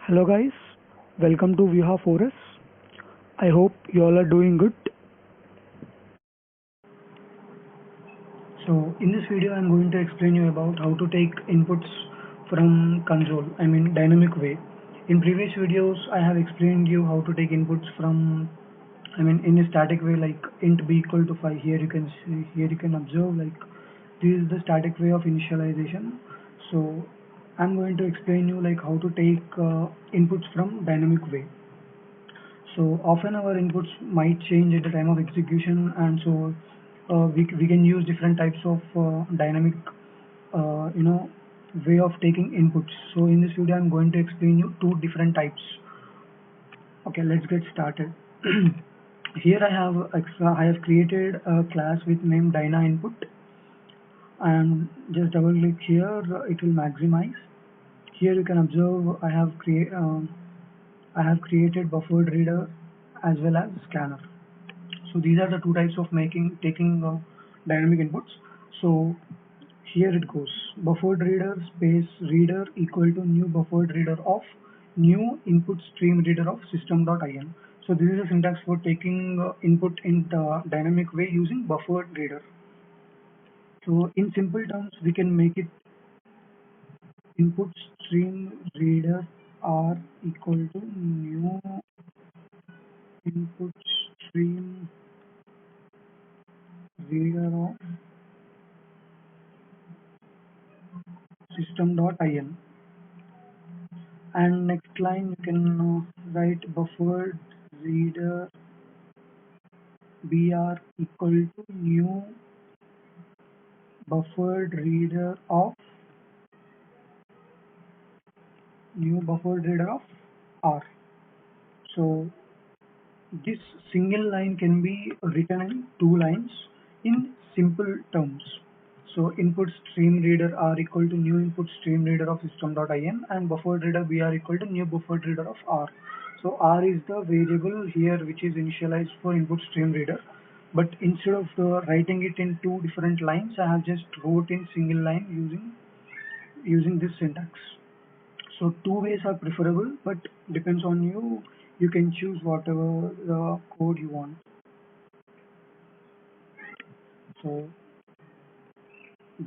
Hello guys, welcome to Viha Forest. I hope you all are doing good. So in this video I'm going to explain you about how to take inputs from console, dynamic way. In previous videos I have explained you how to take inputs from in a static way, like int b equal to 5. Here you can see, here you can observe, like this is the static way of initialization. So I'm going to explain you like how to take inputs from dynamic way. So often our inputs might change at the time of execution, and so we can use different types of dynamic uh, you know way of taking inputs. So in this video I'm going to explain you two different types. Okay, let's get started. Here I have created a class with name dyna input, and just double click here, it will maximize. Here you can observe I have created buffered reader as well as scanner. So these are the two types of taking dynamic inputs. So here it goes: buffered reader space reader equal to new buffered reader of new input stream reader of system.in. So this is a syntax for taking input in the dynamic way using buffered reader. So in simple terms, we can make it input stream reader are equal to new input stream reader of system.in. And next line you can write buffered reader br equal to new buffered reader of r. So this single line can be written in two lines in simple terms. So input stream reader r equal to new input stream reader of system.in, and buffered reader br equal to new buffered reader of r. So r is the variable here which is initialized for input stream reader, but instead of writing it in two different lines, I have just wrote in single line using this syntax. So two ways are preferable, but depends on you. You can choose whatever the code you want. So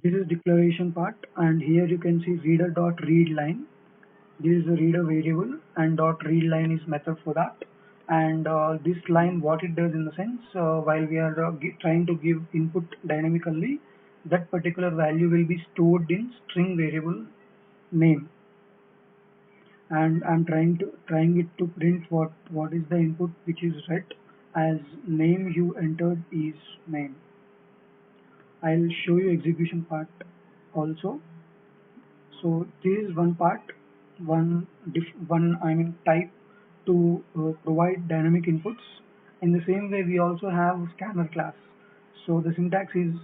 this is declaration part, and here you can see reader dot read line. This is a reader variable, and dot read line is method for that. And this line, what it does in the sense, while we are trying to give input dynamically, that particular value will be stored in string variable name, and I'm trying it to print what is the input which is read as name you entered is name. I'll show you execution part also. So this is one part, one type to provide dynamic inputs. In the same way, we also have scanner class. So the syntax is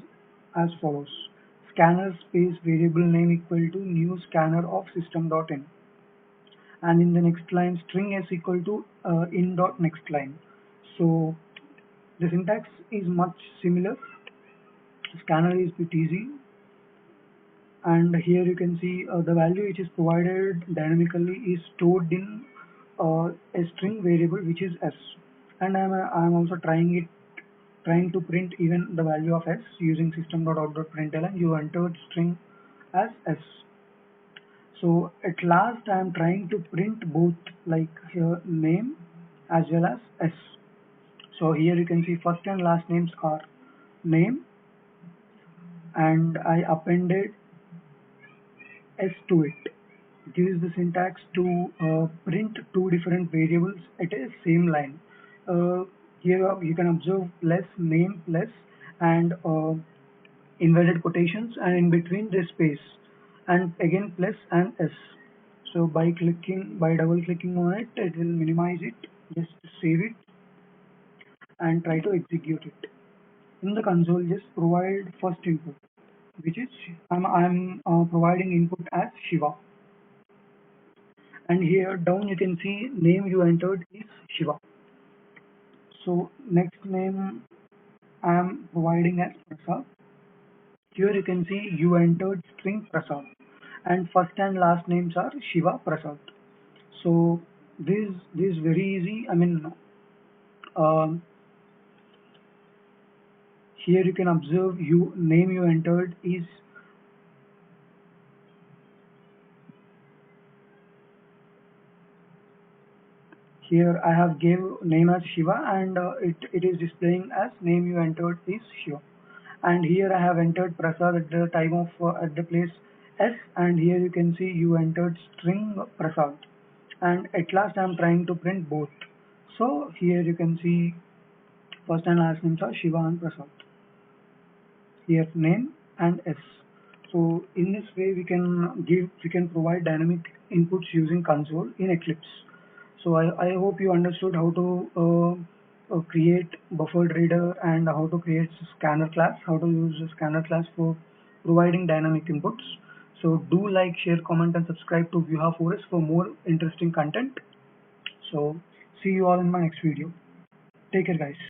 as follows: scanner space variable name equal to new scanner of system.in, and in the next line string s equal to in dot next line. So the syntax is much similar. Scanner is bit easy, and here you can see the value which is provided dynamically is stored in a string variable which is s, and I'm also trying to print even the value of s using system.out.println you entered string as s. So at last I am trying to print both, like here name as well as s. So here you can see first and last names are name, and I appended s to it. This is the syntax to print two different variables at a same line. Here you can observe plus name plus and inverted quotations, and in between this space, and again plus and s. So by double clicking on it, it will minimize it. Just save it and try to execute it. In the console, just provide first input, which is I'm providing input as Shiva, and here down you can see name you entered is Shiva. So next name I am providing as Prasad. Here you can see you entered string Prasad, and first and last names are Shiva Prasad. So this is very easy. I mean, um, here you can observe you name you entered is here. I have gave name as Shiva, and it is displaying as name you entered is Shiva. And here I have entered Prasad at the time of at the place S, and here you can see you entered string Prasad, and at last I am trying to print both. So here you can see first and last names are Shiva and Prasad. Here name and S. So in this way we can provide dynamic inputs using console in Eclipse. So I hope you understood how to create buffered reader and how to create scanner class, how to use the scanner class for providing dynamic inputs. So do like, share, comment and subscribe to Vuha Forest for more interesting content. So see you all in my next video. Take care guys.